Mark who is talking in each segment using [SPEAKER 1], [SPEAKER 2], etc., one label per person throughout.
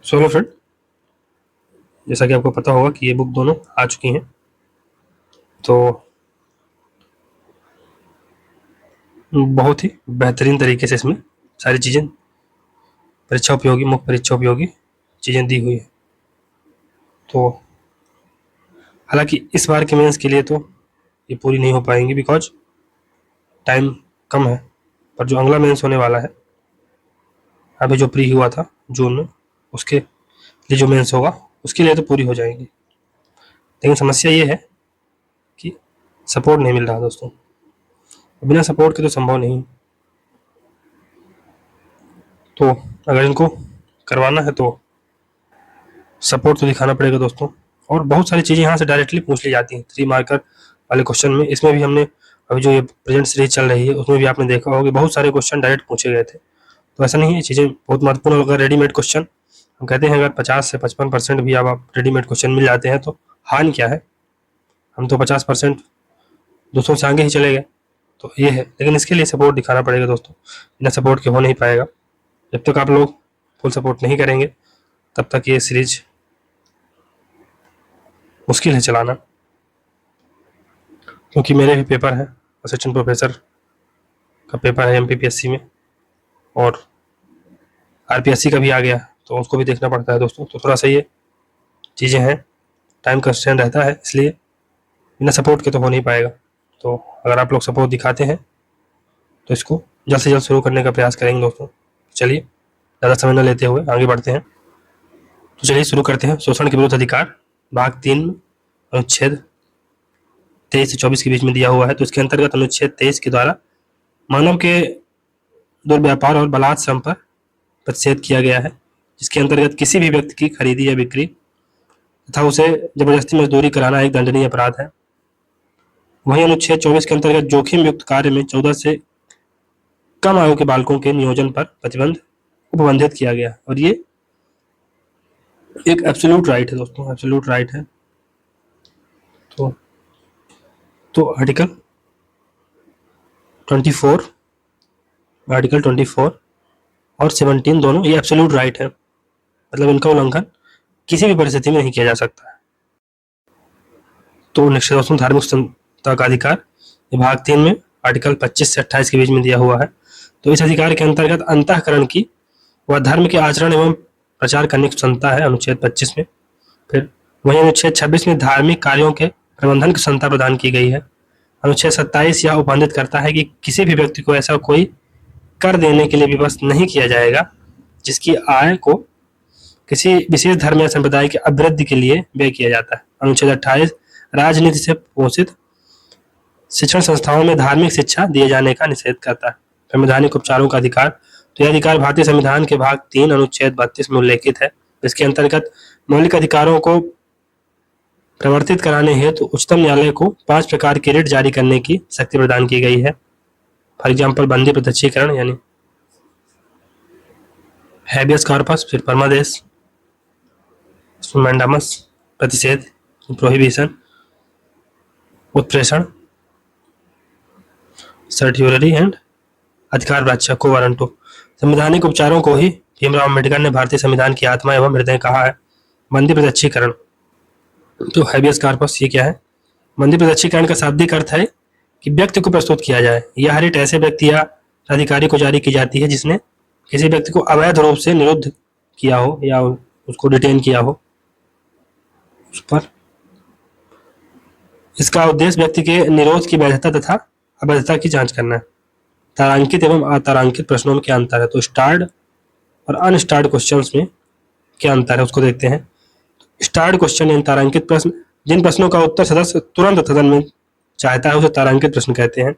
[SPEAKER 1] Hello friend, जैसा कि आपको पता होगा कि ये बुक दोनों आ चुकी हैं। तो बहुत ही बेहतरीन तरीके से इसमें सारी चीज़ें परीक्षा उपयोगी, मुख्य परीक्षा उपयोगी चीज़ें दी हुई है। तो हालांकि इस बार के मेंस के लिए तो ये पूरी नहीं हो पाएंगी बिकॉज टाइम कम है, पर जो अगला मेंस होने वाला है, अभी जो प्री हुआ था जून में, उसके लिए जो मेंस होगा उसके लिए तो पूरी हो जाएगी। लेकिन समस्या ये है कि सपोर्ट नहीं मिल रहा दोस्तों। बिना सपोर्ट के तो संभव नहीं। तो अगर इनको करवाना है तो सपोर्ट तो दिखाना पड़ेगा दोस्तों। और बहुत सारी चीज़ें यहाँ से डायरेक्टली पूछ ली जाती हैं 3 मार्कर वाले क्वेश्चन में। इसमें भी हमने अभी जो ये प्रेजेंट सीरीज चल रही है उसमें भी आपने देखा होगा कि बहुत सारे क्वेश्चन डायरेक्ट पूछे गए थे। तो ऐसा नहीं है, चीज़ें बहुत महत्वपूर्ण। अगर रेडीमेड क्वेश्चन, हम कहते हैं अगर 50 से 55% भी आप रेडीमेड क्वेश्चन मिल जाते हैं तो हानि क्या है। हम तो 50% दोस्तों से आगे ही चले गए। तो ये है, लेकिन इसके लिए सपोर्ट दिखाना पड़ेगा दोस्तों। बिना सपोर्ट के हो नहीं पाएगा। जब तक आप लोग फुल सपोर्ट नहीं करेंगे तब तक ये सीरीज मुश्किल है चलाना। क्योंकि मेरे भी पेपर हैं, असिस्टेंट प्रोफेसर का पेपर है एमपीपीएससी में, और आरपीएससी का भी आ गया, तो उसको भी देखना पड़ता है दोस्तों। तो थोड़ा सा ये चीज़ें हैं, टाइम कंस्ट्रेंट रहता है, इसलिए बिना सपोर्ट के तो हो नहीं पाएगा। तो अगर आप लोग सपोर्ट दिखाते हैं तो इसको जल्द से जल्द शुरू करने का प्रयास करेंगे दोस्तों। चलिए ज़्यादा समय न लेते हुए आगे बढ़ते हैं। तो चलिए शुरू करते हैं। शोषण के विरुद्ध अधिकार, भाग 3 में अनुच्छेद 23 से 24 के बीच में दिया हुआ है। तो इसके अंतर्गत अनुच्छेद 23 के द्वारा मानव के दुर्व्यापार और बलात् श्रम पर प्रतिषेध किया गया है, जिसके अंतर्गत किसी भी व्यक्ति की खरीदी या बिक्री तथा उसे जबरदस्ती मजदूरी कराना एक दंडनीय अपराध है। वहीं अनुच्छेद 24 के अंतर्गत जोखिम युक्त कार्य में 14 से कम आयु के बालकों के नियोजन पर प्रतिबंध उपबंधित किया गया, और ये एक एब्सोल्यूट राइट है दोस्तों, एब्सोल्यूट राइट है। तो आर्टिकल 24 और 17 दोनों ये एब्सोल्यूट राइट है, मतलब इनका उल्लंघन किसी भी परिस्थिति में नहीं किया जा सकता है। तो नेक्स्ट दोस्तों, धार्मिक स्वतंत्रता का अधिकार, ये भाग 3 में आर्टिकल 25 से 28 के बीच में दिया हुआ है। तो इस अधिकार के अंतर्गत अंतःकरण की व धर्म के आचरण एवं प्रचार करने की स्वतंत्रता है अनुच्छेद 25 में। फिर वहीं अनुच्छेद 26 में धार्मिक कार्यों के प्रबंधन की स्वतंत्रता प्रदान की गई है। अनुच्छेद 27 यह उपबंधित करता है कि किसी भी व्यक्ति को ऐसा कोई कर देने के लिए विवश नहीं किया जाएगा जिसकी आय को किसी विशेष धर्म या संप्रदाय की अभिवृद्धि के लिए व्यय किया जाता है। अनुच्छेद 28 राजनीति से पोषित शिक्षण संस्थाओं में धार्मिक शिक्षा दिए जाने का निषेध करता है। संवैधानिक उपचारों का अधिकार, तो यह अधिकार भारतीय संविधान के भाग 3 अनुच्छेद 32 में उल्लेखित है। इसके अंतर्गत मौलिक अधिकारों को प्रवर्तित कराने हेतु उच्चतम न्यायालय को 5 प्रकार की रिट जारी करने की शक्ति प्रदान की गई है। फॉर एग्जाम्पल, बंदी प्रत्यक्षीकरण यानी हैबियस कॉर्पस, फिर परमादेश, मैंडामस, प्रतिषेध, प्रोहिबिशन, उत्प्रेषण, सर्ट्यूररी एंड अधिकार रक्षा को वारंटो। संवैधानिक उपचारों को ही भीमराव अम्बेडकर ने भारतीय संविधान की आत्मा एवं हृदय कहा है। बंदी प्रत्यक्षीकरण, तो हैबियस कॉर्पस ये क्या है? बंदी प्रत्यक्षीकरण का शाब्दिक अर्थ है कि व्यक्ति को प्रस्तुत किया जाए। यह हर एक ऐसे व्यक्ति या अधिकारी को जारी की जाती है जिसने किसी व्यक्ति को अवैध रूप से निरुद्ध किया हो या उसको डिटेन किया हो उस पर। इसका उद्देश्य व्यक्ति के निरोध की वैधता तथा अवैधता की जांच करना है। तारांकित एवं अतारांकित प्रश्नों में क्या अंतर है? तो स्टार्ड और अनस्टार्ड क्वेश्चंस में क्या अंतर है उसको देखते हैं। स्टार्ड क्वेश्चन यानी तारांकित प्रश्न, जिन प्रश्नों का उत्तर सदस्य तुरंत सदन में चाहता है उसे तारांकित प्रश्न कहते हैं।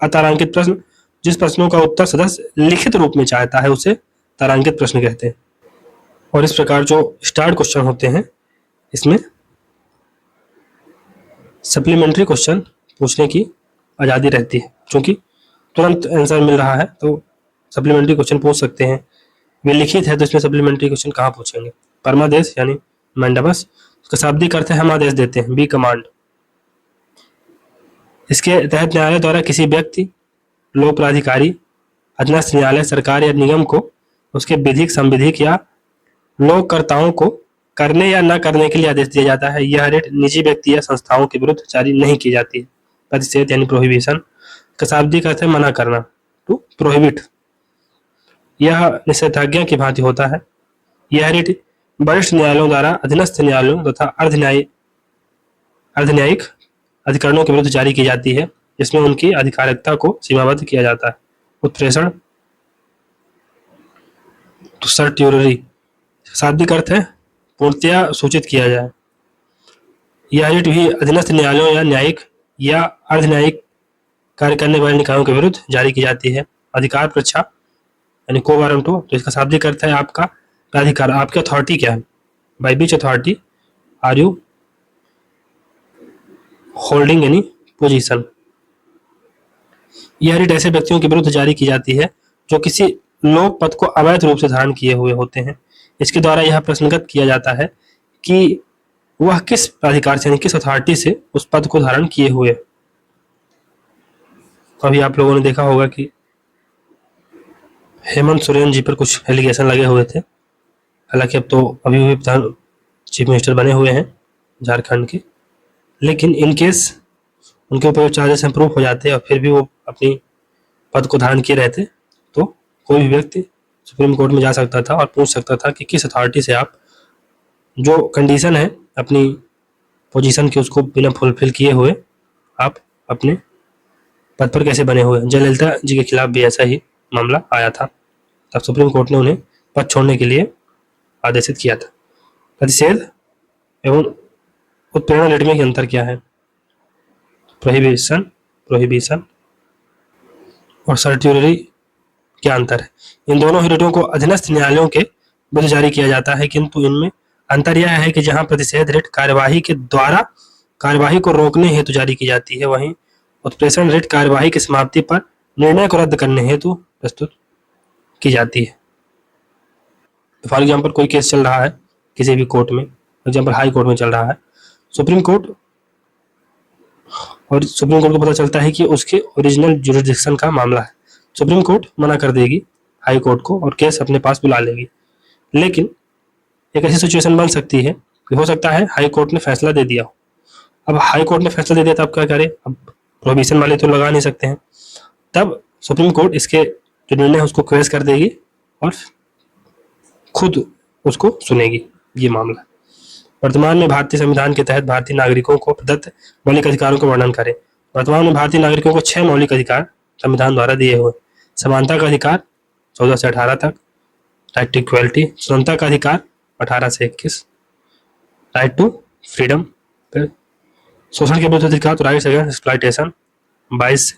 [SPEAKER 1] अतारांकित प्रश्न, जिस प्रश्नों का उत्तर सदस्य लिखित रूप में चाहता है उसे तारांकित प्रश्न कहते हैं। और इस प्रकार जो स्टार्ड क्वेश्चन होते हैं इसमें सप्लीमेंट्री क्वेश्चन पूछने की आज़ादी रहती है, क्योंकि तुरंत आंसर मिल रहा है तो सप्लीमेंट्री क्वेश्चन पूछ सकते हैं। वे लिखित है तो इसमें सप्लीमेंट्री क्वेश्चन कहाँ पूछेंगे। परमादेश यानी मैंडामस, उसका शाब्दिक अर्थ है हम आदेश देते हैं, बी कमांड। इसके तहत न्यायालय द्वारा किसी व्यक्ति, लोक प्राधिकारी, अधीनस्थ न्यायालय, सरकार या निगम को उसके विधिक, संविधिक या लोककर्ताओं को करने या न करने के लिए आदेश दिया जाता है। यह रेट निजी व्यक्ति या संस्थाओं के विरुद्ध जारी नहीं की जाती है। प्रतिषेध यानी प्रोहिबिशन का शाब्दिक अर्थ है मना करना, टू प्रोहिबिट। यह निषेधाज्ञा की भांति होता है। यह रेट वरिष्ठ न्यायालयों द्वारा अधीनस्थ न्यायालयों तथा अर्धन्यायिक अधिकरणों के विरुद्ध जारी की जाती है, जिसमें उनकी आधिकारिकता को सीमाबद्ध किया जाता है। उत्प्रेषण, तो सर्ट्यूररी, शाब्दिक अर्थ है पूर्णतया सूचित किया जाए। यह रेट भी अधीनस्थ न्यायालयों या न्यायिक या अर्धन्यायिक कार्य करने वाले निकायों के विरुद्ध जारी की जाती है। अधिकार परीक्षा यानी कोवारंटो, तो इसका शाब्दिक अर्थ है आपका प्राधिकार, आपकी अथॉरिटी क्या है, by which authority are you holding any position. यह रेट ऐसे व्यक्तियों के विरुद्ध जारी की जाती है जो किसी लोक पद को अवैध रूप से धारण किए हुए होते हैं। इसके द्वारा यह प्रश्नगत किया जाता है कि वह किस प्राधिकार से यानी किस अथॉरिटी से उस पद को धारण किए हुए। अभी आप लोगों ने देखा होगा कि हेमंत सोरेन जी पर कुछ एलिगेशन लगे हुए थे, हालांकि अब तो अभी भी चीफ मिनिस्टर बने हुए हैं झारखंड के, लेकिन इन केस उनके ऊपर चार्जेस अप्रूव हो जाते और फिर भी वो अपनी पद को धारण किए रहते, तो कोई भी व्यक्ति सुप्रीम कोर्ट में जा सकता था और पूछ सकता था कि किस अथॉरिटी से आप जो कंडीशन है अपनी पोजीशन की उसको बिना फुलफिल किए हुए आप अपने पद पर कैसे बने हुए। जयललिता जी के खिलाफ भी ऐसा ही मामला आया था, तब सुप्रीम कोर्ट ने उन्हें पद छोड़ने के लिए आदेशित किया था। प्रतिषेध एवं उत्प्रेरणा रेट में अंतर क्या है? प्रोहिबिशन और सर्ट्यूररी क्या अंतर है? इन दोनों रेटों को अधीनस्थ न्यायालयों के विरुद्ध जारी किया जाता है, किंतु इनमें अंतर यह है कि जहां प्रतिषेध रेट कार्यवाही के द्वारा कार्यवाही को रोकने हेतु जारी की जाती है, वहीं उत्प्रेषण रेट कार्यवाही की समाप्ति पर निर्णय को रद्द करने हेतु प्रस्तुत की जाती है। फॉर एग्जाम्पल कोई केस चल रहा है किसी भी कोर्ट में, एग्जाम्पल हाई कोर्ट में चल रहा है, सुप्रीम कोर्ट को पता चलता है कि उसके ओरिजिनल जुरिडिक्शन का मामला है। सुप्रीम कोर्ट मना कर देगी हाई कोर्ट को और केस अपने पास बुला लेगी। लेकिन एक ऐसी सिचुएशन बन सकती है कि हो सकता है हाई कोर्ट ने फैसला दे दिया हो। अब हाई कोर्ट ने फैसला दे दिया तो अब क्या करें? अब प्रोहिबिशन वाले तो लगा नहीं सकते हैं, तब सुप्रीम कोर्ट इसके जो निर्णय है उसको क्वेश कर देगी और खुद उसको सुनेगी ये मामला। वर्तमान में भारतीय संविधान के तहत भारतीय नागरिकों को प्रदत्त मौलिक अधिकारों का वर्णन करें। वर्तमान में भारतीय नागरिकों को 6 मौलिक अधिकार संविधान द्वारा दिए हुए। समानता का अधिकार 14 से 18 तक, राइट टू इक्वलिटी, स्वतंत्रता का अधिकार 18 से 21, राइट टू फ्रीडम, फिर शोषण के विरुद्ध अधिकार तो राइट्स अगेंस्ट एक्सप्लॉयटेशन 22 से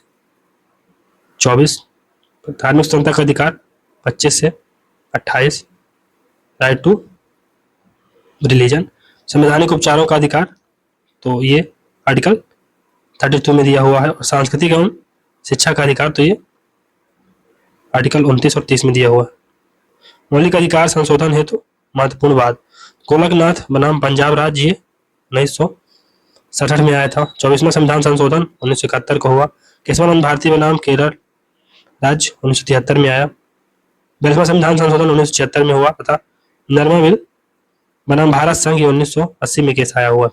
[SPEAKER 1] 24, धार्मिक स्वतंत्रता का अधिकार 25 से 28, राइट टू रिलीजन, संवैधानिक उपचारों का अधिकार तो ये आर्टिकल 32 में दिया हुआ है, और सांस्कृतिक एवं शिक्षा का अधिकार तो ये आर्टिकल 29 और 30 में दिया हुआ है। मौलिक अधिकार संशोधन हेतु महत्वपूर्ण बात, गोलकनाथ बनाम पंजाब राज्य 1967 में आया था। 24वां संविधान संशोधन 1971 को हुआ। केशवानंद भारती बनाम केरल राज्य 1973 में आया। 42वां संविधान संशोधन 1976 में हुआ तथा नरमा बिल बनाम भारत संघ 1980 में केस आया हुआ।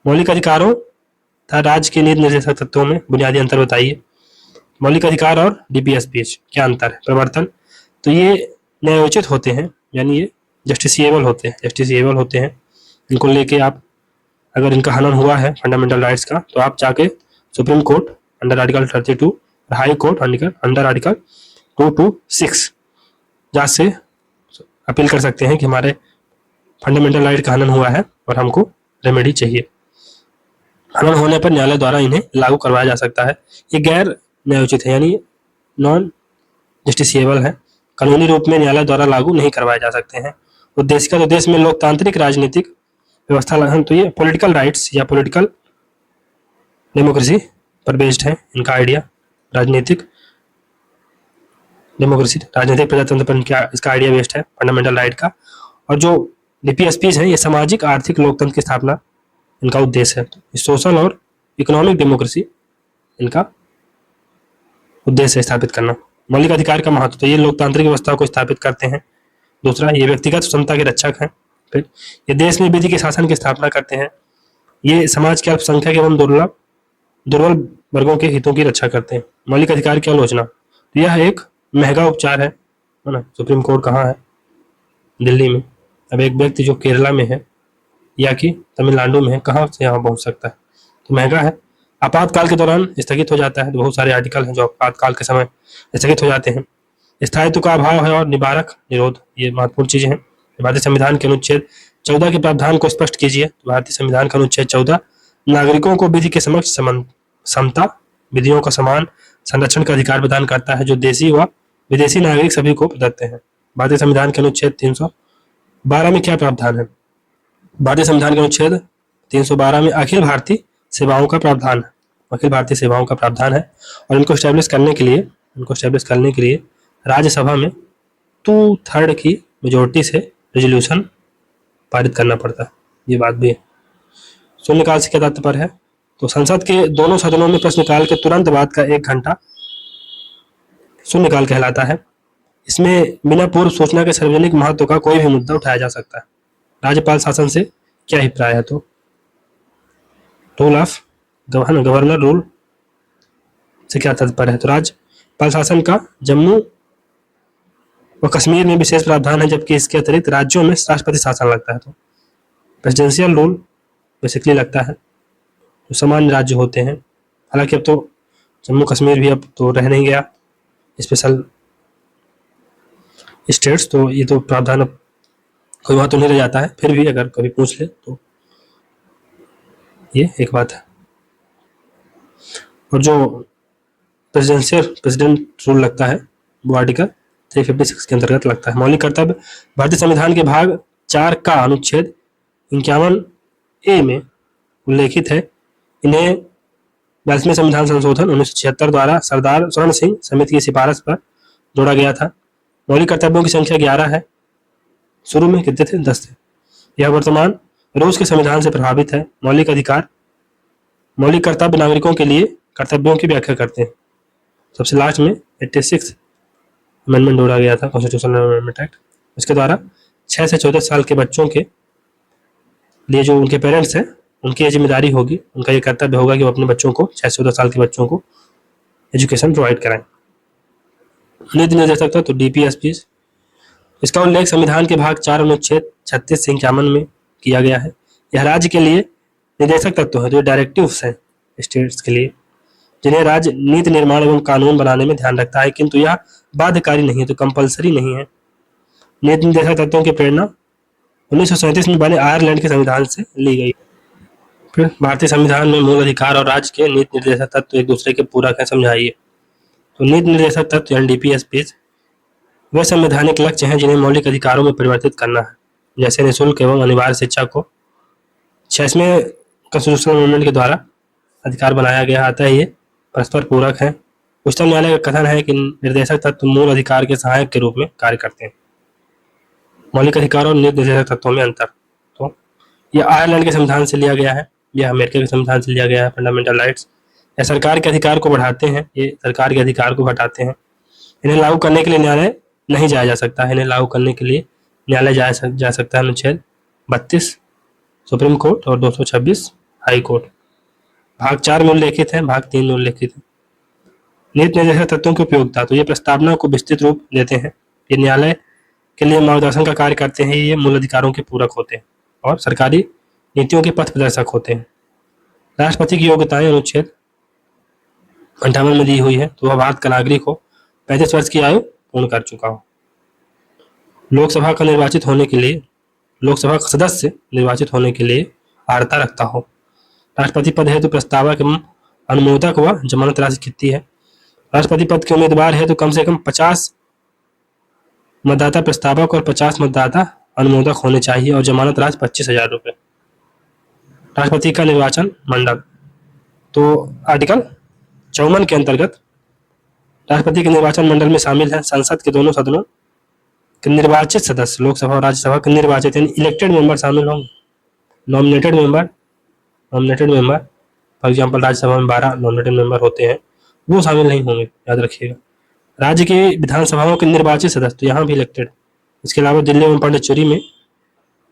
[SPEAKER 1] मौलिक अधिकारों तथा राज्य के नीति निर्देशक तत्वों में बुनियादी अंतर बताइए। मौलिक अधिकार और डीपीएस बीच क्या अंतर है? प्रवर्तन, तो ये न्यायोचित होते हैं, यानी ये जस्टिसिएबल होते हैं। इनको लेके आप अगर इनका हनन हुआ है फंडामेंटल राइट्स का, तो आप जाके सुप्रीम कोर्ट अंडर आर्टिकल 32 और हाई कोर्ट अंडर आर्टिकल 226 जहाँ से अपील कर सकते हैं कि हमारे फंडामेंटल राइट का हनन हुआ है और हमको रेमेडी चाहिए। हनन होने पर न्यायालय द्वारा इन्हें लागू करवाया जा सकता है। ये गैर न्यायोचित है, यानी नॉन जस्टिसिएबल है, कानूनी रूप में न्यायालय द्वारा लागू नहीं करवाए जा सकते हैं। उद्देश्य का, तो देश में लोकतांत्रिक राजनीतिक व्यवस्था लगन, तो ये पॉलिटिकल राइट्स या पॉलिटिकल डेमोक्रेसी पर बेस्ड है इनका आइडिया। राजनीतिक डेमोक्रेसी, राजनीतिक प्रजातंत्र पर इसका आइडिया बेस्ड है फंडामेंटल राइट का। और जो डीपीएसपीज हैं ये सामाजिक आर्थिक लोकतंत्र की स्थापना इनका उद्देश्य है। सोशल और इकोनॉमिक डेमोक्रेसी इनका उद्देश्य है स्थापित करना। मौलिक अधिकार का महत्व, तो ये लोकतांत्रिक व्यवस्था को स्थापित करते हैं। दूसरा, ये व्यक्तिगत स्वतंत्रता के रक्षक हैं। फिर ये देश में विधि के शासन की स्थापना करते हैं। ये समाज के अल्पसंख्यक एवं दुर्बल वर्गों के हितों की रक्षा करते हैं। मौलिक अधिकार की आलोचना, तो यह एक महंगा उपचार है ना। सुप्रीम कोर्ट कहाँ है? दिल्ली में। अब एक व्यक्ति जो केरला में है या कि तमिलनाडु में है, कहाँ से यहाँ पहुंच सकता है? तो महंगा है। आपातकाल के दौरान स्थगित हो जाता है। तो बहुत सारे आर्टिकल हैं जो आपातकाल के समय स्थगित हो जाते हैं। स्थायित्व का अभाव है और निवारक निरोध, ये महत्वपूर्ण चीजें हैं। भारतीय संविधान के अनुच्छेद 14 के प्रावधान को स्पष्ट कीजिए। तो भारतीय संविधान का अनुच्छेद 14 नागरिकों को विधि के समक्ष समता, विधियों का समान संरक्षण का अधिकार प्रदान करता है, जो देशी व विदेशी नागरिक सभी को प्रदत्त है। भारतीय संविधान के अनुच्छेद 312 में क्या प्रावधान है? भारतीय संविधान के अनुच्छेद 312 में अखिल भारतीय सेवाओं का प्रावधान है। अखिल भारतीय सेवाओं का प्रावधान है और इनको स्टैब्लिश करने के लिए राज्यसभा में 2/3 की मेजोरिटी से रेजोल्यूशन पारित करना पड़ता है। ये बात भी है। शून्यकाल से क्या तात्पर्य है? तो संसद के दोनों सदनों में प्रश्नकाल के तुरंत बाद का 1 घंटा शून्यकाल कहलाता है। इसमें बिना पूर्व सूचना के सार्वजनिक महत्व का कोई भी मुद्दा उठाया जा सकता है। राज्यपाल शासन से क्या अभिप्राय है? तो रूल ऑफ गवर्नर रूल से क्या तात्पर्य है? तो राज्यपाल शासन का जम्मू व कश्मीर में विशेष प्रावधान है, जबकि इसके अतिरिक्त राज्यों में राष्ट्रपति शासन लगता है। तो प्रेसिडेंशियल रूल बेसिकली लगता है जो सामान्य राज्य होते हैं। हालांकि अब तो जम्मू कश्मीर भी अब तो रह नहीं गया स्पेशल स्टेट्स, तो ये तो प्रावधान अब कोई वहां तो नहीं रह जाता है। फिर भी अगर कभी पूछ ले तो ये एक बात है। और जो प्रेसिडेंट रूल लगता है वो आर्टिकल 356 के अंतर्गत लगता है। मौलिक कर्तव्य, भारतीय संविधान के भाग 4 का अनुच्छेद 51A में उल्लेखित है। इन्हें 42वें संविधान संशोधन 1976 द्वारा सरदार स्वर्ण सिंह समिति की सिफारिश पर जोड़ा गया था। मौलिक कर्तव्यों की संख्या 11 है। शुरू में कितने थे? 10 थे। यह वर्तमान रूस के संविधान से प्रभावित है। मौलिक कर्तव्य नागरिकों के लिए कर्तव्यों की व्याख्या करते हैं। सबसे लास्ट में 86 अमेंडमेंट जोड़ा गया था, कॉन्स्टिट्यूशनल अमेंडमेंट एक्ट। इसके द्वारा 6 से 14 साल के बच्चों के लिए जो उनके पेरेंट्स हैं उनकी जिम्मेदारी होगी, उनका ये कर्तव्य होगा कि वो अपने बच्चों को 6 से 14 साल के बच्चों को एजुकेशन प्रोवाइड कराएं। नीति निर्देशक तो DPSP, इसका उल्लेख संविधान के भाग 4 अनुच्छेद 36 से 51 में किया गया है। यह राज्य के लिए निर्देशक तत्व है जो डायरेक्टिव्स हैं स्टेट्स के लिए, जिन्हें राज्य नीति निर्माण एवं कानून बनाने में ध्यान रखता है, किंतु यह बाध्यकारी नहीं है, तो कंपलसरी नहीं है। नीति निर्देशक तत्वों की प्रेरणा 1937 में बने आयरलैंड के संविधान से ली गई। फिर भारतीय संविधान में मूल अधिकार और राज्य के नीति निर्देशक तत्व एक दूसरे के पूरक हैं, समझाइए। तो नीति निर्देशक तत्व यानी DPSP वे संवैधानिक लक्ष्य हैं जिन्हें मौलिक अधिकारों में परिवर्तित करना है, जैसे निःशुल्क एवं अनिवार्य शिक्षा को 6वें कॉन्स्टिट्यूशनल अमेंडमेंट के द्वारा अधिकार बनाया गया। आता है ये परस्पर पूरक है। उच्चतम न्यायालय का कथन है कि निर्देशक तत्व मूल अधिकार के सहायक के रूप में कार्य करते हैं। मौलिक अधिकार और निर्देशक तत्वों में अंतर, तो यह आयरलैंड के संविधान से लिया गया है, यह अमेरिका के संविधान से लिया गया है। फंडामेंटल राइट्स यह सरकार के अधिकार को बढ़ाते हैं, ये सरकार के अधिकार को घटाते हैं। इन्हें लागू करने के लिए न्यायालय नहीं जाया जा सकता है। इन्हें लागू करने के लिए न्यायालय जा सकता है अनुच्छेद 32 सुप्रीम कोर्ट और 226 हाई कोर्ट। भाग 4 में उल्लेखित है, भाग 3 में उल्लेखित है। नीति निर्देशक तत्वों की उपयोगिता, तो ये प्रस्तावना को विस्तृत रूप देते हैं, ये न्यायालय के लिए मार्गदर्शन का कार्य करते हैं, ये मूल अधिकारों के पूरक होते हैं और सरकारी नीतियों के पथ प्रदर्शक होते हैं। राष्ट्रपति की योग्यताएं अनुच्छेद 58 में दी हुई है, तो वह भारत का नागरिक हो, 35 वर्ष की आयु पूर्ण कर चुका हो, लोकसभा का सदस्य निर्वाचित होने के लिए अर्हता रखता हो, राष्ट्रपति पद हेतु प्रस्तावक एवं अनुमोदक व जमानत राशि कितनी है। राष्ट्रपति पद के उम्मीदवार है तो कम से कम 50 मतदाता प्रस्तावक और 50 मतदाता अनुमोदक होने चाहिए और जमानत राशि 25,000 रुपये। राष्ट्रपति का निर्वाचन मंडल, तो आर्टिकल 54 के अंतर्गत राष्ट्रपति के निर्वाचन मंडल में शामिल है संसद के दोनों सदनों के निर्वाचित सदस्य, लोकसभा और राज्यसभा के निर्वाचित यानी इलेक्टेड मेंबर शामिल होंगे। Nominated member for example Rajya Sabha में 12 नॉमिनेटेड मेंबर होते हैं, वो शामिल नहीं होंगे, याद रखिएगा। राज्य की विधानसभाओं के निर्वाचित सदस्य, तो यहाँ भी इलेक्टेड इसके अलावा दिल्ली एवं पांडिचेरी में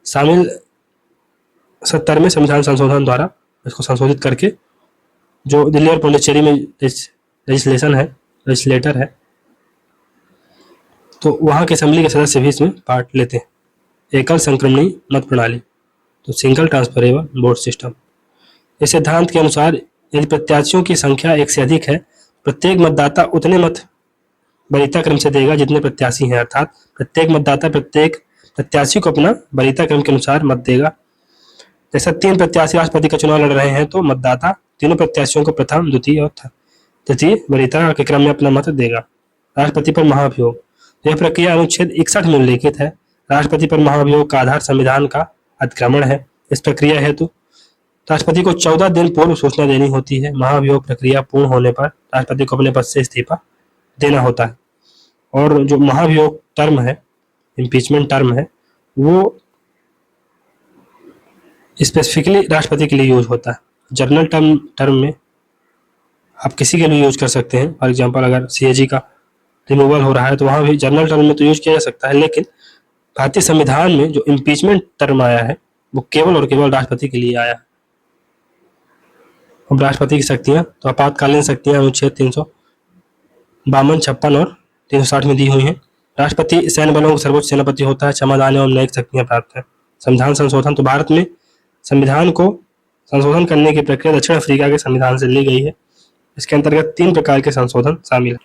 [SPEAKER 1] शामिल 70वें संविधान संशोधन द्वारा इसको संशोधित करके जो दिल्ली और पांडिचेरी में लेजिस्लेटर है, तो वहाँ के असेंबली के सदस्य भी इसमें पार्ट लेते हैं। एकल संक्रमणीय मत प्रणाली, तो सिंगल ट्रांसफरेबल वोट सिस्टम। इस सिद्धांत के अनुसार यदि प्रत्याशियों की संख्या एक से अधिक है, प्रत्येक मतदाता उतने मत वरीयता क्रम से देगा जितने प्रत्याशी हैं, अर्थात प्रत्येक मतदाता प्रत्येक प्रत्याशी को अपना वरीयता क्रम के अनुसार मत देगा। जैसा 3 प्रत्याशी राष्ट्रपति का चुनाव लड़ रहे हैं, तो मतदाता तीनों प्रत्याशियों को प्रथम, द्वितीय और तृतीय वरीयता के क्रम में अपना मत देगा। राष्ट्रपति पर महाभियोग, यह प्रक्रिया अनुच्छेद 61 में उल्लेखित है। राष्ट्रपति पर महाभियोग का आधार संविधान का अतिक्रमण है। इस प्रक्रिया हेतु राष्ट्रपति को 14 दिन पूर्व सूचना देनी होती है। महाभियोग प्रक्रिया पूर्ण होने पर राष्ट्रपति को अपने पद से इस्तीफा देना होता है। और जो महाभियोग टर्म है, इम्पीचमेंट टर्म है, वो स्पेसिफिकली राष्ट्रपति के लिए यूज होता है। जनरल टर्म में आप किसी के लिए यूज कर सकते हैं। फॉर एग्जांपल अगर सीएजी का रिमूवल हो रहा है तो वहां भी जनरल टर्म में तो यूज किया जा सकता है, लेकिन भारतीय संविधान में जो इम्पीचमेंट टर्म आया है वो केवल और केवल राष्ट्रपति के लिए आया है। अब राष्ट्रपति की शक्तियां, तो आपातकालीन शक्तियां अनुच्छेद 352, 56 और 360 में दी हुई हैं। राष्ट्रपति सैन्य बलों का सर्वोच्च सेनापति होता है। क्षमादान एवं न्यायिक शक्तियां प्राप्त है। संविधान संशोधन, तो भारत में संविधान को संशोधन करने की प्रक्रिया दक्षिण अफ्रीका के संविधान से ली गई है। इसके अंतर्गत 3 प्रकार के संशोधन शामिल है।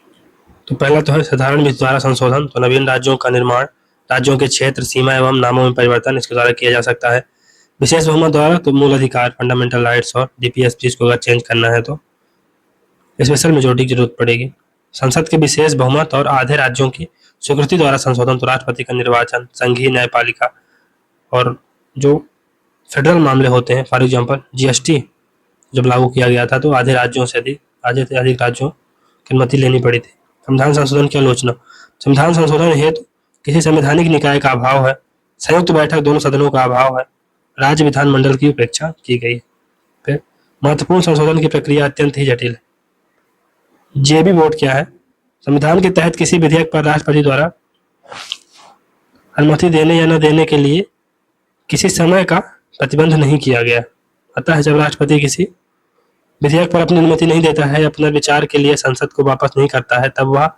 [SPEAKER 1] तो पहला तो है साधारण विधि द्वारा संशोधन, तो नवीन राज्यों का निर्माण, राज्यों के क्षेत्र, सीमा एवं नामों में परिवर्तन इसके द्वारा किया जा सकता है। विशेष बहुमत द्वारा, तो मूल अधिकार, फंडामेंटल राइट्स और डीपीएसपी को अगर चेंज करना है तो स्पेशल मेजोरिटी की जरूरत पड़ेगी। संसद के विशेष बहुमत और आधे राज्यों की स्वीकृति द्वारा संशोधन, तो राष्ट्रपति का निर्वाचन, संघीय न्यायपालिका और जो फेडरल मामले होते हैं, फॉर एग्जांपल जीएसटी जब लागू किया गया था तो आधे से अधिक राज्यों की अनुमति लेनी पड़ी थी। संविधान संशोधन की आलोचना, संविधान संशोधन हेतु किसी संवैधानिक निकाय का अभाव है, संयुक्त बैठक दोनों सदनों का अभाव है, राज्य विधानमंडल की उपेक्षा की गई है। फिर महत्वपूर्ण संशोधन की प्रक्रिया अत्यंत ही जटिल है। जेबी वोट क्या है? संविधान के तहत किसी विधेयक पर राष्ट्रपति द्वारा अनुमति देने या न देने के लिए किसी समय का प्रतिबंध नहीं किया गया। अतः जब राष्ट्रपति किसी विधेयक पर अपनी अनुमति नहीं देता है या पुनर्विचार के लिए संसद को वापस नहीं करता है, तब वह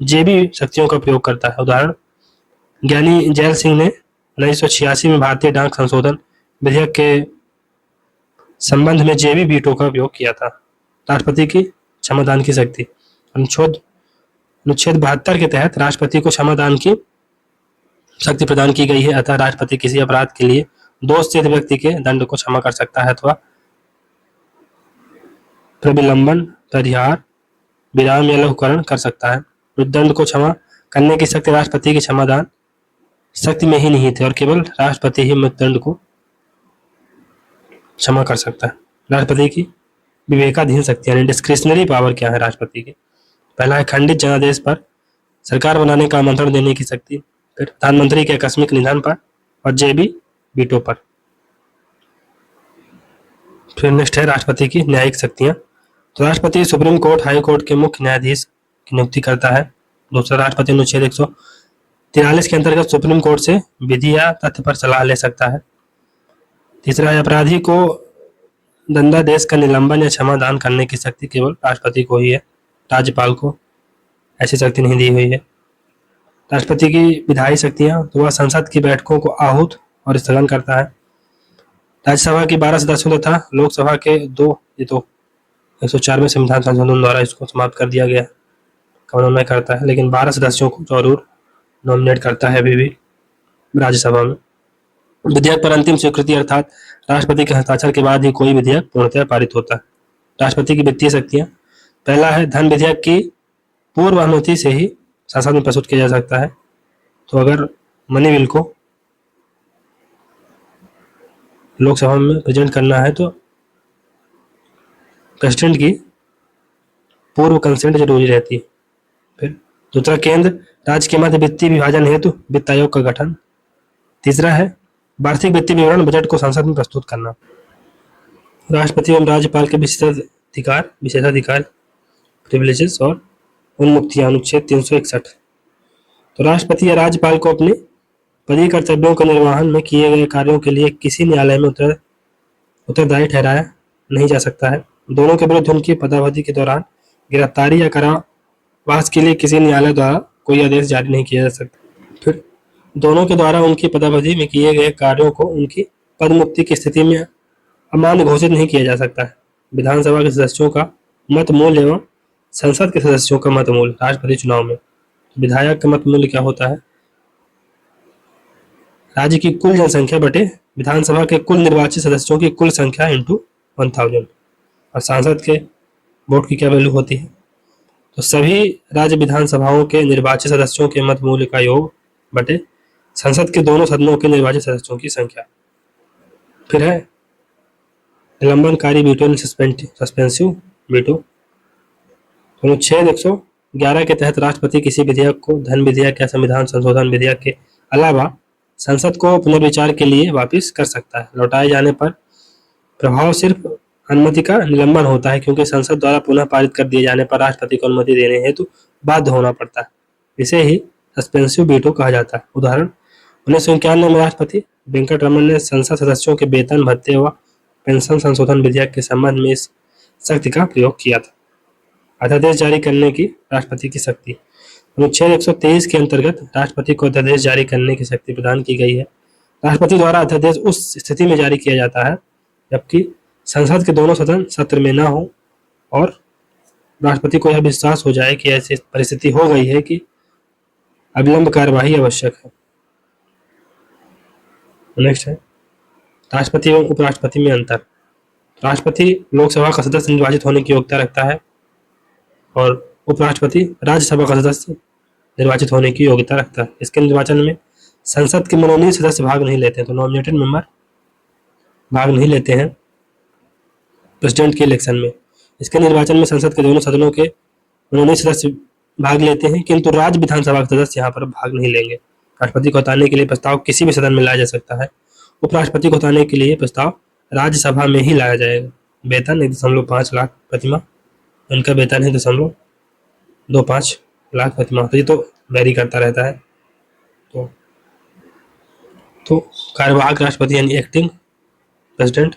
[SPEAKER 1] जेबी शक्तियों का प्रयोग करता है। उदाहरण, ज्ञानी जैल सिंह ने 1986 में भारतीय डाक संशोधन विधेयक के संबंध में जेबी वीटो का उपयोग किया था। राष्ट्रपति की क्षमादान की शक्ति, अनुच्छेद 72 के तहत राष्ट्रपति को क्षमादान की शक्ति प्रदान की गई है। अतः राष्ट्रपति किसी अपराध के लिए दोष सिद्ध व्यक्ति के दंड को क्षमा कर सकता है अथवा प्रविलंबन, परिहार, विराम या लघुकरण कर सकता है। मृत्युदंड को क्षमा करने की शक्ति राष्ट्रपति की क्षमादान शक्ति में ही नहीं थी और केवल राष्ट्रपति ही मृत्युदंड को क्षमा कर सकता है। राष्ट्रपति की विवेकाधीन शक्ति यानी डिस्क्रिशनरी पावर क्या है राष्ट्रपति की? पहला है खंडित जनादेश पर सरकार बनाने का आमंत्रण देने की शक्ति, फिर प्रधानमंत्री के आकस्मिक निधन पर और जेबी वीटो पर। फिर नेक्स्ट है राष्ट्रपति की न्यायिक शक्तियां। तो राष्ट्रपति सुप्रीम कोर्ट, हाई कोर्ट के मुख्य न्यायाधीश की नियुक्ति करता है। दूसरा, राष्ट्रपति अनुच्छेद 143 के अंतर्गत सुप्रीम कोर्ट से विधि या तथ्य पर सलाह ले सकता है। तीसरा है अपराधी को दंडादेश का निलंबन या क्षमादान करने की शक्ति केवल राष्ट्रपति को ही है, राज्यपाल को ऐसी शक्ति नहीं दी हुई है। राष्ट्रपति की विधायी शक्तियां, तो वह संसद की बैठकों को आहूत और स्थगन करता है। राज्यसभा की 12 सदस्यों तथा लोकसभा के 2, ये तो 104वें संविधान संशोधन द्वारा इसको समाप्त कर दिया गया है, मनोनयन करता है, लेकिन 12 सदस्यों को जरूर नॉमिनेट करता है अभी भी राज्यसभा में। विधेयक पर अंतिम स्वीकृति अर्थात राष्ट्रपति के हस्ताक्षर के बाद ही कोई विधेयक पूर्णतः पारित होता है। राष्ट्रपति की वित्तीय शक्तियां, पहला है धन विधेयक की पूर्व अनुमति से ही संसद में प्रस्तुत किया जा सकता है। तो अगर मनी बिल को लोकसभा में प्रेजेंट करना है तो प्रेसिडेंट की पूर्व कंसेंट जरूरी रहती है। फिर दूसरा, केंद्र राज्य के मध्य वित्तीय विभाजन हेतु वित्त आयोग का गठन। तीसरा है वार्षिक वित्तीय विवरण, बजट को संसद में प्रस्तुत करना। राष्ट्रपति एवं राज्यपाल के विशेषाधिकार और उन्मुक्तियां, अनुच्छेद 361। तो राष्ट्रपति या राज्यपाल को अपने पदीय कर्तव्यों के निर्वहन में किए गए कार्यों के लिए किसी न्यायालय में उत्तरदायी ठहराया नहीं जा सकता है। दोनों के विरुद्ध उनकी पदावधि के दौरान गिरफ्तारी या कारावास के लिए किसी न्यायालय द्वारा कोई आदेश जारी नहीं किया जा सकता। फिर दोनों के द्वारा उनकी पदावधि में किए गए कार्यों को उनकी पदमुक्ति की स्थिति में अमान्य घोषित नहीं किया जा सकता है। विधानसभा के सदस्यों का मत मूल्य एवं संसद के सदस्यों का मत मूल्य राष्ट्रपति चुनाव में। विधायक का मत मूल्य क्या होता है? राज्य की कुल जनसंख्या बटे विधानसभा के कुल निर्वाचित सदस्यों की कुल संख्या इंटू 1000। और सांसद के वोट की क्या वैल्यू होती है? तो सभी राज्य विधानसभाओं के निर्वाचित सदस्यों के मत मूल्य का योग बटे संसद के दोनों सदनों के निर्वाचित सदस्यों की संख्या। फिर है निलंबनकारी वीटो एंड सस्पेंसिव वीटो। अनुच्छेद 111 के तहत राष्ट्रपति किसी विधेयक को धन विधेयक या संविधान संशोधन विधेयक के अलावा संसद को पुनर्विचार के लिए वापस कर सकता है। लौटाए जाने पर प्रभाव सिर्फ अनुमति का निलंबन होता है, क्योंकि संसद द्वारा पुनः पारित कर दिए जाने पर राष्ट्रपति को अनुमति देने हेतु बाध्य होना पड़ता है। इसे ही सस्पेंसिव वीटो कहा जाता है। उदाहरण 1991 में राष्ट्रपति वेंकटरमन ने संसद सदस्यों के वेतन भत्ते व पेंशन संशोधन विधेयक के संबंध में इस शक्ति का प्रयोग किया था। अध्यादेश जारी करने की राष्ट्रपति की शक्ति। अनुच्छेद 123 के अंतर्गत राष्ट्रपति को अध्यादेश जारी करने की शक्ति प्रदान की गई है। राष्ट्रपति द्वारा अध्यादेश उस स्थिति में जारी किया जाता है जबकि संसद के दोनों सदन सत्र में न हो और राष्ट्रपति को यह विश्वास हो जाए कि ऐसी परिस्थिति हो गई है कि अविलंब कार्यवाही आवश्यक है। नेक्स्ट है राष्ट्रपति एवं उपराष्ट्रपति में अंतर। राष्ट्रपति लोकसभा का सदस्य निर्वाचित होने की योग्यता रखता है और उपराष्ट्रपति राज्यसभा का सदस्य निर्वाचित होने की योग्यता रखता है। इसके निर्वाचन में संसद के मनोनीत सदस्य भाग नहीं लेते हैं, तो नॉमिनेटेड मेंबर भाग नहीं लेते हैं प्रेसिडेंट के इलेक्शन में। इसके निर्वाचन में संसद के दोनों सदनों के मनोनीत सदस्य भाग लेते हैं, किंतु राज्य विधानसभा के सदस्य यहाँ पर भाग नहीं लेंगे। राष्ट्रपति को हटाने के लिए प्रस्ताव किसी भी सदन में लाया जा सकता है। उपराष्ट्रपति को हटाने के लिए प्रस्ताव राज्यसभा में ही लाया जाएगा। वेतन 1.5 लाख प्रतिमाह, उनका वेतन है 2.25 लाख प्रतिमाह। तो ये तो वेरी करता रहता है। तो कार्यवाहक राष्ट्रपति यानी एक्टिंग प्रेसिडेंट।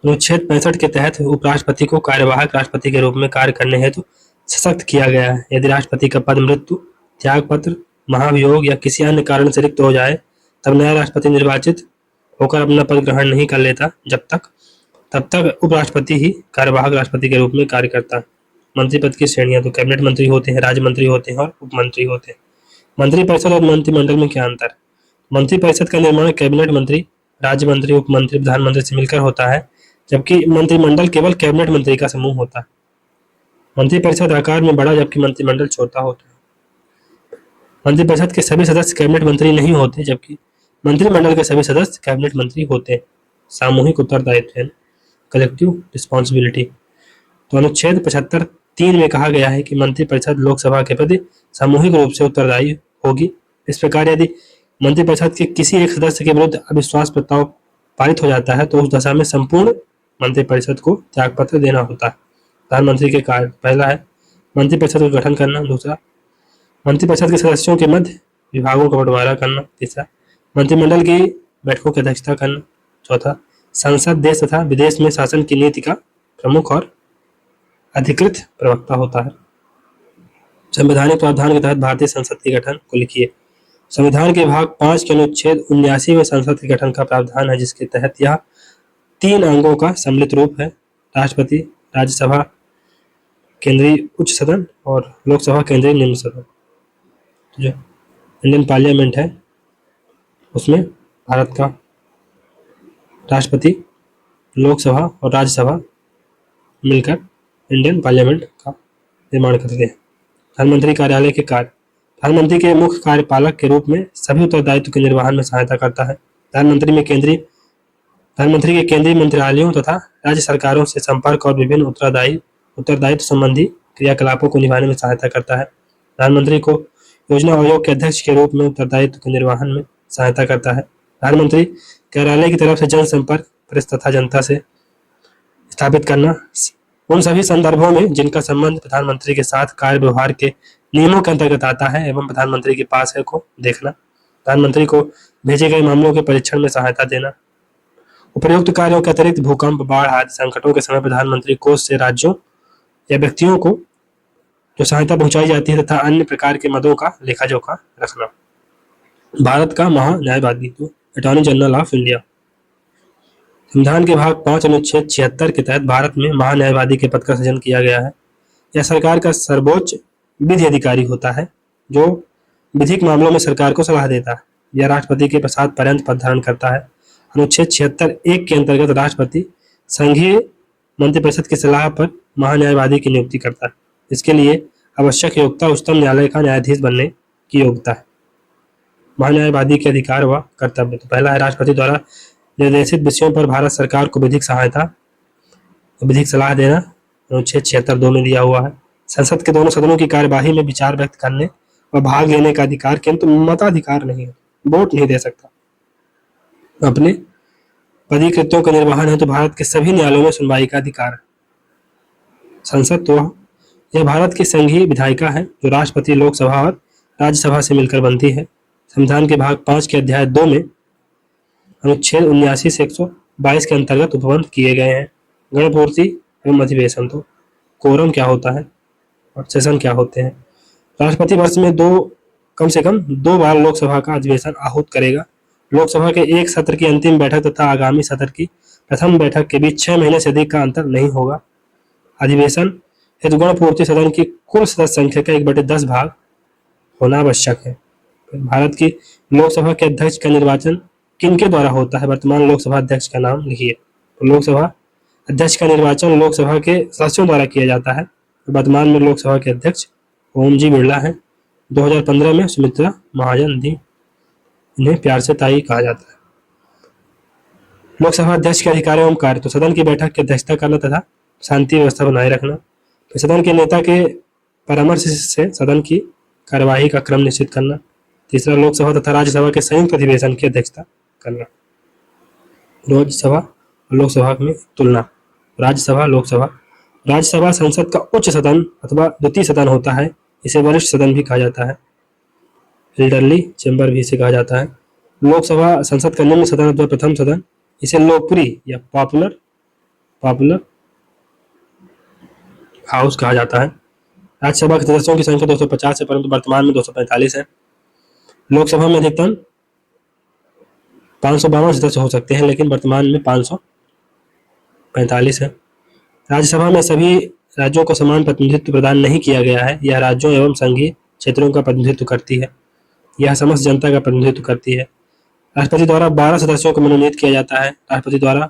[SPEAKER 1] अनुच्छेद 65 के तहत उपराष्ट्रपति को कार्यवाहक राष्ट्रपति के रूप में कार्य करने हेतु सशक्त किया गया है। यदि राष्ट्रपति का पद मृत्यु, त्यागपत्र, महाभियोग या किसी अन्य कारण से रिक्त हो जाए तब नया राष्ट्रपति निर्वाचित होकर अपना पद ग्रहण नहीं कर लेता तब तक उपराष्ट्रपति ही कार्यवाहक राष्ट्रपति के रूप में कार्य करता है। मंत्री पद की श्रेणियां। तो कैबिनेट मंत्री होते हैं, राज्य मंत्री होते हैं और उपमंत्री होते हैं। मंत्रिपरिषद और मंत्रिमंडल में क्या अंतर? मंत्रिपरिषद का निर्माण कैबिनेट मंत्री, राज्य मंत्री, उपमंत्री, प्रधानमंत्री से मिलकर होता है, जबकि मंत्रिमंडल केवल कैबिनेट मंत्री का समूह होता है। मंत्रिपरिषद आकार में बड़ा जबकि मंत्रिमंडल छोटा होता है। मंत्रिपरिषद के सभी सदस्य कैबिनेट मंत्री नहीं होते, जबकि मंत्रिमंडल के सभी सदस्य कैबिनेट मंत्री होते हैं। सामूहिक उत्तरदायित्व, कलेक्टिव रिस्पॉन्सिबिलिटी। तो अनुच्छेद 75(3) में कहा गया है कि मंत्रिपरिषद लोकसभा के प्रति सामूहिक रूप से उत्तरदायी होगी। इस प्रकार यदि मंत्रिपरिषद के किसी एक सदस्य के विरुद्ध अविश्वास प्रस्ताव पारित हो जाता है तो उस दशा में संपूर्ण मंत्रिपरिषद को त्यागपत्र देना होता है। प्रधानमंत्री के कार्य। पहला है मंत्रिपरिषद का गठन करना। दूसरा मंत्रिपरिषद के सदस्यों के मध्य विभागों का बंटवारा करना। तीसरा मंत्रिमंडल की बैठकों की अध्यक्षता करना। चौथा संसद देश तथा विदेश में शासन की नीति का प्रमुख और अधिकृत प्रवक्ता होता है। संवैधानिक प्रावधान के तहत भारतीय संसद के गठन को लिखिए। संविधान के भाग 5 के अनुच्छेद 79 में संसद के गठन का प्रावधान है, जिसके तहत यह 3 अंगों का सम्मिलित रूप है। राष्ट्रपति, राज्यसभा केंद्रीय उच्च सदन और लोकसभा केंद्रीय निम्न सदन। जो इंडियन पार्लियामेंट है उसमें भारत का राष्ट्रपति, लोकसभा और राज्यसभा मिलकर इंडियन पार्लियामेंट का निर्माण करते हैं। प्रधानमंत्री कार्यालय के कार्य। प्रधानमंत्री के मुख्य कार्यपालक के रूप में सभी उत्तरदायित्व के निर्वहन में सहायता करता है। प्रधानमंत्री के केंद्रीय मंत्रालयों तथा राज्य सरकारों से संपर्क और विभिन्न उत्तरदायित्व संबंधी क्रियाकलापों को निभाने में सहायता करता है। प्रधानमंत्री को योजना आयोग के अध्यक्ष के रूप में उत्तरदायित्व के निर्वहन में सहायता करता है। प्रधानमंत्री कार्यालय की तरफ से जनसंपर्क, प्रेस तथा जनता से स्थापित करना उन सभी संदर्भों में जिनका संबंध प्रधानमंत्री के साथ कार्य व्यवहार के नियमों के अंतर्गत आता है एवं प्रधानमंत्री के पास है को देखना। प्रधानमंत्री को भेजे गए मामलों के परीक्षण में सहायता देना। उपरोक्त कार्यों के अतिरिक्त भूकंप, बाढ़ आदि संकटों के समय प्रधानमंत्री कोष से राज्यों या व्यक्तियों को जो सहायता पहुंचाई जाती है तथा अन्य प्रकार के मदों का लेखा जोखा रखना। भारत का महान्यायवादी, अटॉर्नी जनरल ऑफ इंडिया। संविधान के भाग 5 अनुच्छेद 76 के तहत भारत में महान्यायवादी के पद का सृजन किया गया है। यह सरकार का सर्वोच्च विधि अधिकारी होता है जो विधिक मामलों में सरकार को सलाह देता है। यह राष्ट्रपति के प्रसाद पर्यंत पद धारण करता है। अनुच्छेद 76(1) के अंतर्गत राष्ट्रपति संघीय मंत्रिपरिषद की सलाह पर महान्यायवादी की नियुक्ति करता है। इसके लिए आवश्यक योग्यता उच्चतम न्यायालय का न्यायाधीश बनने की योग्यता है। महान्यायवादी के अधिकार व कर्तव्य, तो पहला है राष्ट्रपति द्वारा निर्देशित विषयों पर भारत सरकार को विधिक सहायता, विधिक सलाह देना, अनुच्छेद 76(2) में दिया हुआ है। संसद के दोनों सदनों की कार्यवाही में विचार व्यक्त करने व भाग लेने का अधिकार, किंतु मताधिकार नहीं है, वोट नहीं दे सकता। अपने पदीय कृत्यों के निर्वहन हेतु भारत के सभी न्यायालयों में सुनवाई का अधिकार है। संसद तो यह भारत की संघीय विधायिका है जो राष्ट्रपति, लोकसभा और राज्यसभा से मिलकर बनती है। संविधान के भाग 5 के अध्याय 2 में अनुच्छेद 79 से 122 के अंतर्गत उपबंध किए गए हैं। गणपूर्ति एवं अधिवेशन, तो कोरम क्या होता है और सेशन क्या होते हैं। राष्ट्रपति वर्ष में कम से कम 2 बार लोकसभा का अधिवेशन आहूत करेगा। लोकसभा के एक सत्र की अंतिम बैठक तथा आगामी सत्र की प्रथम बैठक के बीच 6 महीने से अधिक का अंतर नहीं होगा। अधिवेशन हेतु गणपूर्ति सदन की कुल सदस्य संख्या का 1/10 भाग होना आवश्यक है। भारत की लोकसभा के अध्यक्ष का निर्वाचन किनके द्वारा होता है? वर्तमान लोकसभा अध्यक्ष का नाम लिखिए। तो लोकसभा अध्यक्ष का निर्वाचन लोकसभा के सदस्यों द्वारा किया जाता है। वर्तमान में लोकसभा के अध्यक्ष ओम जी बिरला हैं। 2015 में सुमित्रा महाजन थी, इन्हें प्यार से ताई कहा जाता है। लोकसभा अध्यक्ष के अधिकार एवं कार्य, तो सदन की बैठक की अध्यक्षता करना तथा शांति व्यवस्था बनाए रखना। तो सदन के नेता के परामर्श से सदन की कार्यवाही का क्रम निश्चित करना। तीसरा, लोकसभा तथा राज्यसभा के संयुक्त अधिवेशन की अध्यक्षता करना। राज्यसभा और लोकसभा में तुलना। राज्यसभा, लोकसभा। राज्यसभा संसद का उच्च सदन अथवा द्वितीय सदन होता है। इसे वरिष्ठ सदन भी कहा जाता है, एल्डरली चैम्बर भी इसे कहा जाता है। लोकसभा संसद का निम्न सदन अथवा प्रथम सदन, इसे लोकप्रिय या पॉपुलर हाउस कहा जाता है। राज्यसभा के सदस्यों की संख्या 250 है, परंतु वर्तमान में 245 है। लोकसभा में अधिकतम 552 सदस्य हो सकते हैं, लेकिन वर्तमान में 545 है। राज्यसभा में सभी राज्यों को समान प्रतिनिधित्व प्रदान नहीं किया गया है। यह राज्यों एवं संघीय क्षेत्रों का प्रतिनिधित्व करती है। यह समस्त जनता का प्रतिनिधित्व करती है। राष्ट्रपति द्वारा 12 सदस्यों को मनोनीत किया जाता है। राष्ट्रपति द्वारा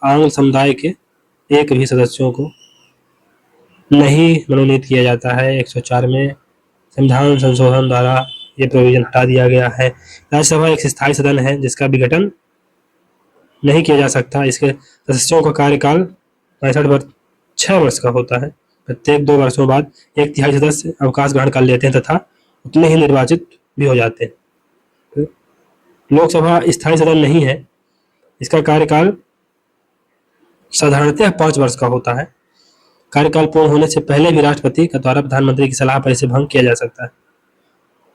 [SPEAKER 1] आंग्ल समुदाय के एक भी सदस्यों को नहीं मनोनीत किया जाता है। 104 में संविधान संशोधन द्वारा ये प्रोविजन हटा दिया गया है। राज्यसभा एक स्थायी सदन है जिसका विघटन नहीं किया जा सकता। इसके सदस्यों का कार्यकाल 6 वर्ष का होता है। प्रत्येक 2 वर्षों बाद 1/3 सदस्य अवकाश ग्रहण कर लेते हैं तथा उतने ही निर्वाचित भी हो जाते हैं। लोकसभा स्थायी सदन नहीं है। इसका कार्यकाल साधारणतः 5 वर्ष का होता है। कार्यकाल पूर्ण होने से पहले भी राष्ट्रपति के द्वारा प्रधानमंत्री की सलाह पर इसे भंग किया जा सकता है।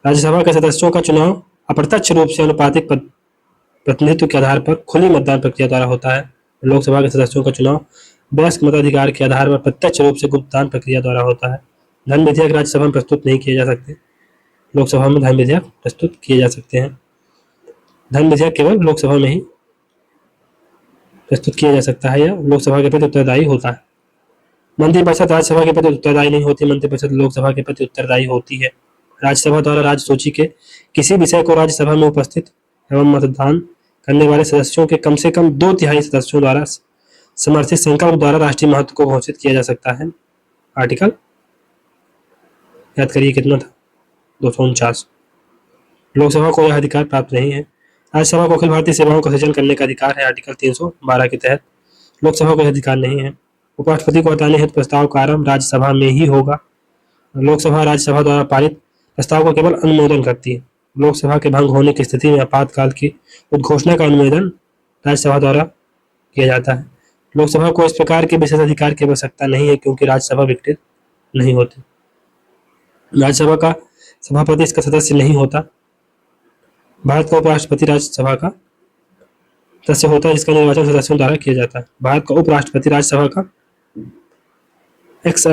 [SPEAKER 1] राज्यसभा के सदस्यों का चुनाव अप्रत्यक्ष रूप से अनुपातिक प्रतिनिधित्व के आधार पर खुली मतदान प्रक्रिया द्वारा होता है। लोकसभा के सदस्यों का चुनाव वयस्क मताधिकार के आधार पर प्रत्यक्ष रूप से गुप्तदान प्रक्रिया द्वारा होता है। धन विधेयक राज्यसभा में प्रस्तुत नहीं किए जा सकते। लोकसभा में धन विधेयक प्रस्तुत किए जा सकते हैं। धन विधेयक केवल लोकसभा में ही प्रस्तुत किया जा सकता है या लोकसभा के प्रति उत्तरदायी होता है। मंत्रिपरिषद राज्यसभा के प्रति उत्तरदायी नहीं होती। मंत्रिपरिषद लोकसभा के प्रति उत्तरदायी होती है। राज्यसभा द्वारा राज्य सूची के किसी विषय को राज्यसभा में उपस्थित एवं मतदान करने वाले सदस्यों के कम से कम 2/3 सदस्यों द्वारा समर्थित संकल्प द्वारा राष्ट्रीय महत्व को घोषित किया जा सकता है। आर्टिकल याद करिए कितना था, 249। लोकसभा को यह अधिकार प्राप्त नहीं है। राज्यसभा को अखिल भारतीय सेवाओं का सृजन करने का अधिकार है। आर्टिकल 312 के तहत लोकसभा को यह अधिकार नहीं है। उपराष्ट्रपति को हटाने हेतु प्रस्ताव का आरंभ राज्यसभा में ही होगा। लोकसभा राज्यसभा द्वारा पारित प्रस्ताव का केवल अनुमोदन करती है। लोकसभा के भंग होने की स्थिति में आपातकाल की उद्घोषणा का अनुमोदन राज्यसभा द्वारा किया जाता है। लोकसभा को इस प्रकार के विशेष अधिकार की आवश्यकता नहीं है क्योंकि राज्यसभा विघटित नहीं होती। राज्यसभा का सभापति इसका सदस्य नहीं होता। भारत का उपराष्ट्रपति राज्यसभा का सदस्य होता है जिसका निर्वाचन सदस्यों द्वारा किया जाता है। भारत का उपराष्ट्रपति राज्यसभा का एक्स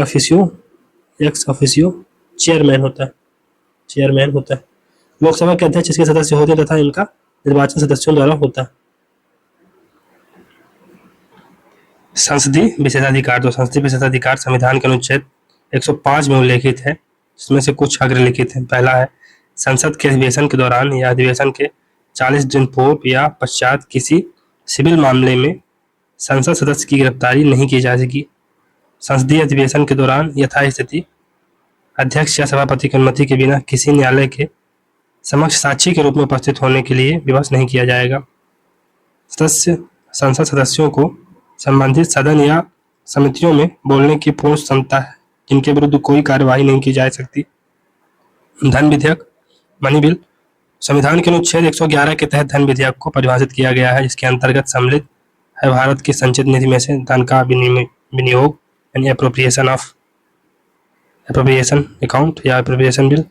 [SPEAKER 1] ऑफिसियो चेयरमैन होता है। लोकसभा के अध्यक्ष इसके सदस्य होते हैं तथा इनका निर्वाचन सदस्यों द्वारा होता है। संसदीय विशेषाधिकार। तो संसदीय विशेषाधिकार संविधान के अनुच्छेद 105 में उल्लेखित है, जिसमें से कुछ अग्रलिखित है। पहला है, संसद के अधिवेशन के दौरान या अधिवेशन के 40 दिन पूर्व या पश्चात किसी सिविल मामले में संसद सदस्य की गिरफ्तारी नहीं की जा सकी। संसदीय अधिवेशन के दौरान यथास्थिति अध्यक्ष या सभापति की अनुमति के बिना किसी न्यायालय के समक्ष साक्षी के रूप में उपस्थित होने के लिए विवश नहीं किया जाएगा। संसद सदस्यों को संबंधित सदन या समितियों में बोलने की पूर्ण क्षमता है, जिनके विरुद्ध कोई कार्यवाही नहीं की जा सकती। धन विधेयक, मनी बिल। संविधान के अनुच्छेद 111 के तहत धन विधेयक को परिभाषित किया गया है, जिसके अंतर्गत सम्मिलित है भारत की संचित निधि में से धन का विनियोग यानी एप्रोप्रिएशन अकाउंट या एप्रोप्रिएशन बिल,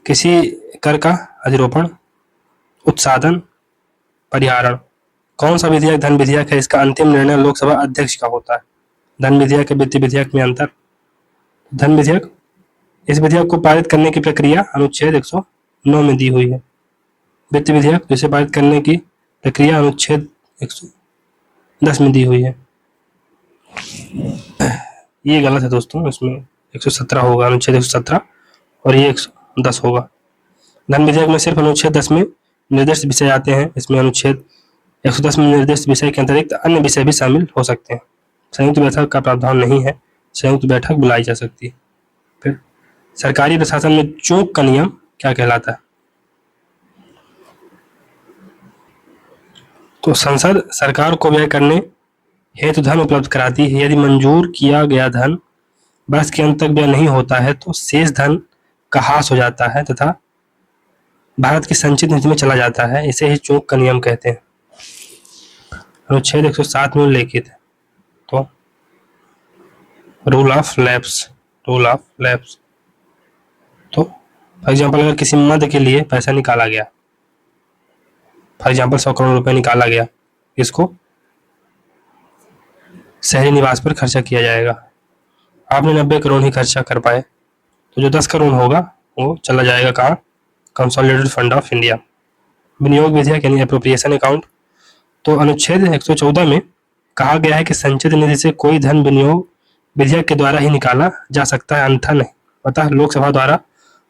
[SPEAKER 1] किसी कर का अधिरोपण, उत्साधन, परिहारण। कौन सा विधेयक धन विधेयक है, इसका अंतिम निर्णय लोकसभा अध्यक्ष का होता है। धन विधेयक और वित्त विधेयक में अंतर। धन विधेयक, इस विधेयक को पारित करने की प्रक्रिया अनुच्छेद 109 में दी हुई है। वित्त विधेयक, जिसे पारित करने की प्रक्रिया अनुच्छेद 110 में दी हुई है। ये गलत है दोस्तों, इसमें 117 होगा, अनुच्छेद 117, और ये 110 होगा। धन विधेयक में सिर्फ अनुच्छेद 10 में निर्दिष्ट विषय आते हैं। इसमें अनुच्छेद 110 में निर्दिष्ट विषय के अतिरिक्त अन्य विषय भी शामिल हो सकते हैं। संयुक्त बैठक का प्रावधान नहीं है, संयुक्त बैठक बुलाई जा सकती है। फिर सरकारी प्रशासन में चूक का नियम क्या कहलाता है? तो संसद सरकार को व्यय करने हेतु धन उपलब्ध कराती है। यदि मंजूर किया गया धन वर्ष के अंत तक व्यय नहीं होता है तो शेष धन का ह्रास हो जाता है तथा भारत की संचित निधि में चला जाता है। इसे ही चूक का नियम कहते हैं। अनुच्छेद 107 में उल्लेखित है। तो रूल ऑफ लैप्स। तो फॉर एग्जाम्पल अगर किसी मद के लिए पैसा निकाला गया, फॉर एग्जाम्पल 100 करोड़ रुपए निकाला गया, इसको शहरी निवास पर खर्चा किया जाएगा। आपने 90 करोड़ ही खर्चा कर पाए, तो जो 10 करोड़ होगा वो चला जाएगा कहाँ? Consolidated fund of India. विनियोग विधेयक यानी एप्रोप्रिएशन अकाउंट। तो अनुच्छेद 114 में कहा गया है कि संचित निधि से कोई धन विनियोग विधेयक के द्वारा ही निकाला जा सकता है, अन्यथा नहीं। अतः लोकसभा द्वारा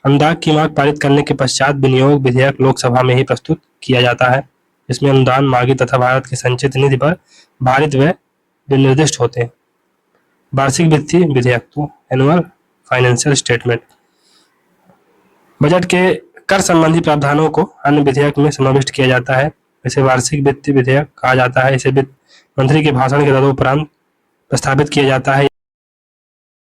[SPEAKER 1] अनुदान की मांग पारित करने के पश्चात विनियोग विधेयक लोकसभा में ही प्रस्तुत किया जाता है, जिसमें अनुदान मांगे तथा भारत की संचित निधि पर भारित व्यय निर्दिष्ट होते हैं। वार्षिक वित्तीय विधेयक, तो एनुअल फाइनेंशियल स्टेटमेंट। बजट के कर संबंधी प्रावधानों को अन्य विधेयक में समाविष्ट किया जाता है। इसे वार्षिक वित्तीय विधेयक कहा जाता है। इसे वित्त मंत्री के भाषण के तदुपरांत प्रस्तावित किया जाता है।